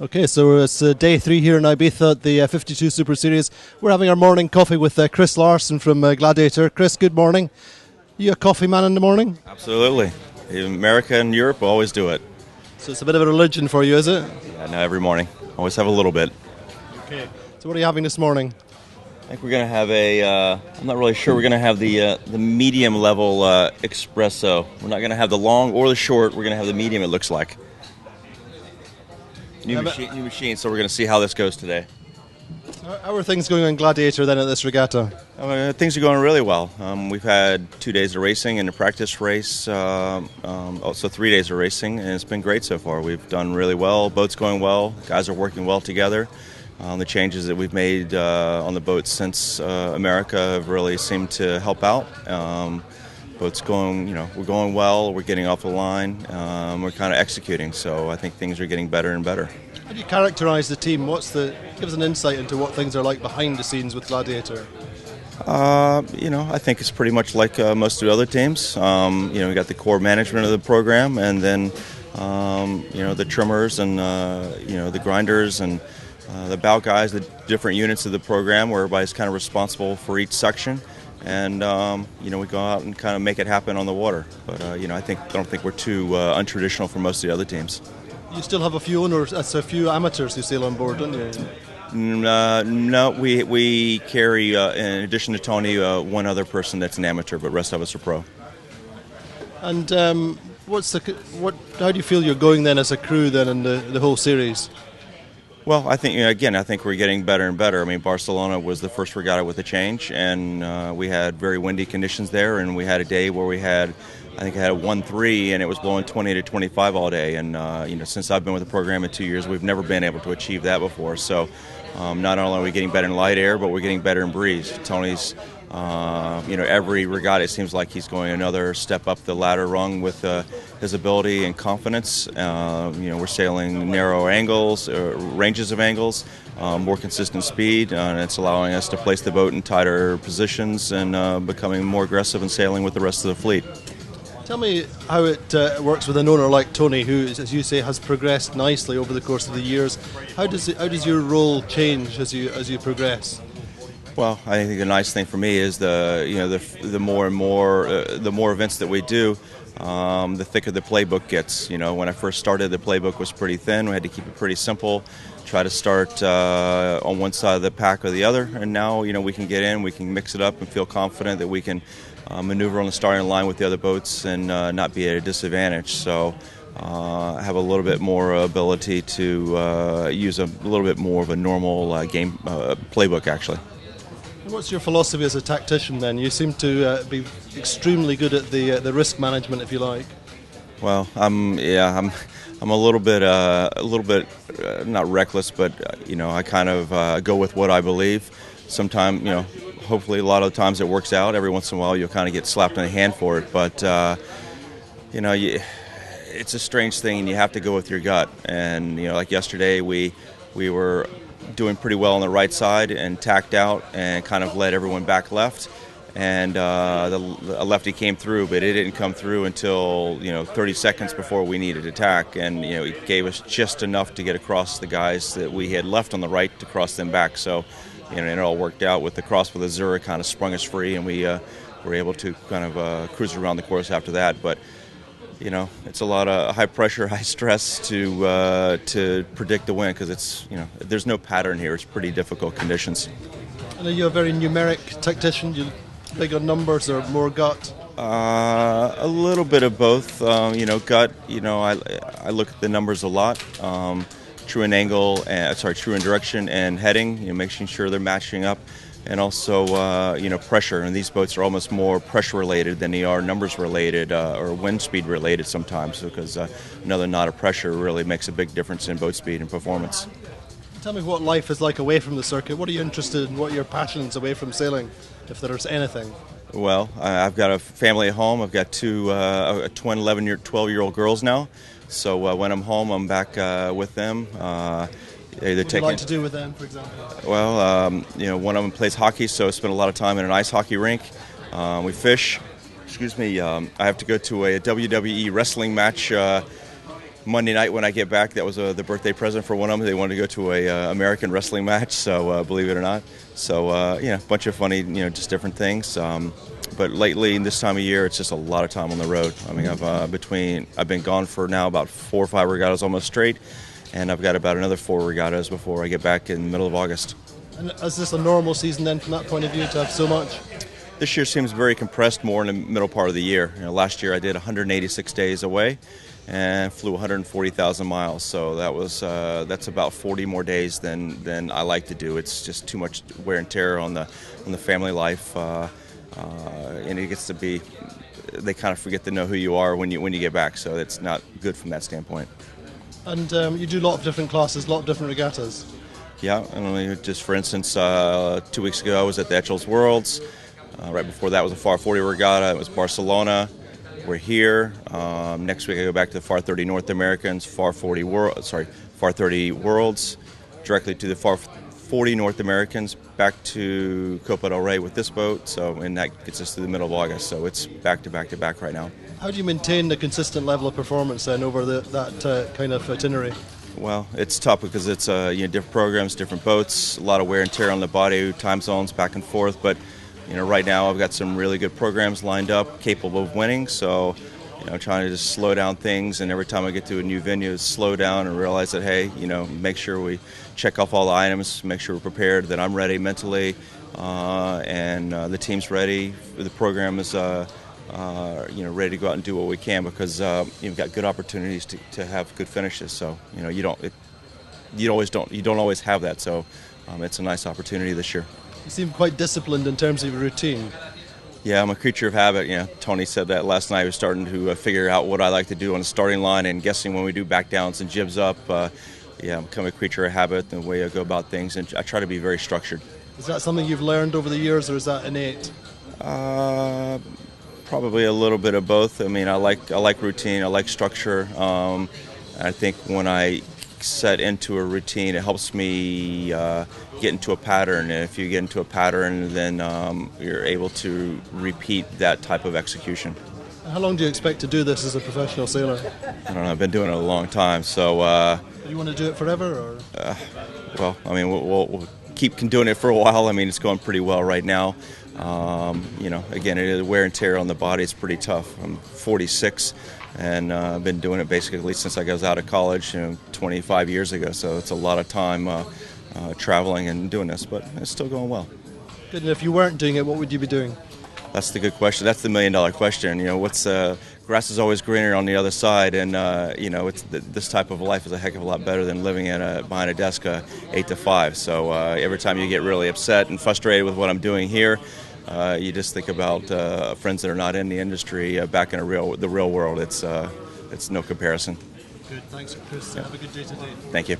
Okay, so it's day 3 here in Ibiza at the 52 Super Series. We're having our morning coffee with Chris Larson from Gladiator. Chris, good morning. You a coffee man in the morning? Absolutely. America and Europe always do it. So it's a bit of a religion for you, is it? Yeah, no, every morning. Always have a little bit. Okay. So what are you having this morning? I think we're going to have I'm not really sure, we're going to have the medium level espresso. We're not going to have the long or the short, we're going to have the medium, it looks like. New machine, so we're going to see how this goes today. How are things going on Gladiator then at this regatta? Things are going really well. We've had 2 days of racing and a practice race, also 3 days of racing, and it's been great so far. We've done really well, boat's going well, guys are working well together. The changes that we've made on the boat since America have really seemed to help out. Boat's going, we're going well, we're getting off the line, we're kind of executing, so I think things are getting better and better. How do you characterise the team? Give us an insight into what things are like behind the scenes with Gladiator. I think it's pretty much like most of the other teams. We got the core management of the program, and then, the trimmers and, the grinders and the bow guys, the different units of the program where everybody's kind of responsible for each section. And, we go out and kind of make it happen on the water. But, I don't think we're too untraditional for most of the other teams. You still have a few amateurs who sail on board, don't you? No, we carry, in addition to Tony, one other person that's an amateur, but the rest of us are pro. And how do you feel you're going then as a crew then in the whole series? Well, I think we're getting better and better. I mean, Barcelona was the first regatta with a change, and we had very windy conditions there, and we had a day where I had a 1-3, and it was blowing 20 to 25 all day. And, since I've been with the program in 2 years, we've never been able to achieve that before. So not only are we getting better in light air, but we're getting better in breeze. Tony's, every regatta, it seems like he's going another step up the ladder rung with his ability and confidence. We're sailing narrow angles, ranges of angles, more consistent speed, and it's allowing us to place the boat in tighter positions and becoming more aggressive in sailing with the rest of the fleet. Tell me how it works with an owner like Tony, who, as you say, has progressed nicely over the course of the years. How does your role change as you progress? Well, I think the nice thing for me is the more events that we do, the thicker the playbook gets. When I first started, the playbook was pretty thin. We had to keep it pretty simple, try to start on one side of the pack or the other. And now, we can get in, we can mix it up and feel confident that we can maneuver on the starting line with the other boats and not be at a disadvantage. So I have a little bit more ability to use a little bit more of a normal game playbook, actually. What's your philosophy as a tactician then? You seem to be extremely good at the risk management, if you like. Well, I'm a little bit not reckless, but I kind of go with what I believe. Sometimes, hopefully a lot of the times it works out. Every once in a while you'll kind of get slapped in the hand for it, but it's a strange thing, and you have to go with your gut. And like yesterday, we were doing pretty well on the right side and tacked out and kind of led everyone back left, and the lefty came through, but it didn't come through until 30 seconds before we needed to tack, and it gave us just enough to get across the guys that we had left on the right to cross them back. So it all worked out with the cross with Azura, kind of sprung us free, and we were able to kind of cruise around the course after that. But it's a lot of high pressure, high stress to predict the wind, because it's there's no pattern here. It's pretty difficult conditions. And are you a very numeric tactician? You big on numbers or more gut? A little bit of both. Gut. I look at the numbers a lot. True in angle, true in direction and heading. Making sure they're matching up. And also, pressure. And these boats are almost more pressure-related than they are numbers-related or wind speed-related sometimes, because another knot of pressure really makes a big difference in boat speed and performance. Tell me what life is like away from the circuit. What are you interested in? What are your passions away from sailing, if there's anything? Well, I've got a family at home. I've got two twin 12-year-old girls now. So when I'm home, I'm back with them. What do you like to do with them, for example? Well, one of them plays hockey, so I spend a lot of time in an ice hockey rink. We fish. I have to go to a WWE wrestling match Monday night when I get back, that was the birthday present for one of them. They wanted to go to a American wrestling match, so believe it or not. So a bunch of funny, just different things. But lately, in this time of year, it's just a lot of time on the road. I mean, I've been gone for now about 4 or 5 regattas almost straight, and I've got about another 4 regattas before I get back in the middle of August. And is this a normal season then, from that point of view, to have so much? This year seems very compressed more in the middle part of the year. Last year I did 186 days away and flew 140,000 miles. So that's about 40 more days than I like to do. It's just too much wear and tear on the family life, and it gets to be, they kind of forget to know who you are when you get back. So it's not good from that standpoint. And you do a lot of different classes, a lot of different regattas. Yeah, I mean, just for instance, 2 weeks ago I was at the Etchells Worlds. Right before that was a FAR 40 regatta. It was Barcelona. We're here. Next week I go back to the FAR 30 North Americans, FAR 30 Worlds, directly to the FAR 40 North Americans, back to Copa del Rey with this boat. So, and that gets us to the middle of August. So it's back to back to back right now. How do you maintain the consistent level of performance then over that kind of itinerary? Well, it's tough because it's different programs, different boats, a lot of wear and tear on the body, time zones back and forth. But right now I've got some really good programs lined up, capable of winning. So, trying to just slow down things, and every time I get to a new venue, slow down and realize that, hey, make sure we check off all the items, make sure we're prepared, that I'm ready mentally, and the team's ready. The program is ready to go out and do what we can, because you've got good opportunities to have good finishes. So you don't always have that. So it's a nice opportunity this year. You seem quite disciplined in terms of your routine. Yeah, I'm a creature of habit. Tony said that last night. I was starting to figure out what I like to do on the starting line, and guessing when we do back downs and jibs up. I'm becoming a creature of habit and the way I go about things, and I try to be very structured. Is that something you've learned over the years, or is that innate? Probably a little bit of both. I mean, I like routine. I like structure. I think when I set into a routine, it helps me get into a pattern. And if you get into a pattern, then you're able to repeat that type of execution. How long do you expect to do this as a professional sailor? I don't know. I've been doing it a long time. So. Do you want to do it forever, or? Well, I mean, we'll keep doing it for a while. I mean, it's going pretty well right now. Again, it is wear and tear on the body. It's pretty tough. I'm 46, and I've been doing it basically since I was out of college, 25 years ago. So it's a lot of time traveling and doing this, but it's still going well. Good. And if you weren't doing it, what would you be doing? That's the good question. That's the $1 million question. Grass is always greener on the other side, and it's this type of life is a heck of a lot better than living behind a desk 8 to 5. So every time you get really upset and frustrated with what I'm doing here, you just think about friends that are not in the industry back in the real world. It's no comparison. Good. Thanks, Chris. Yeah. Have a good day today. Thank you.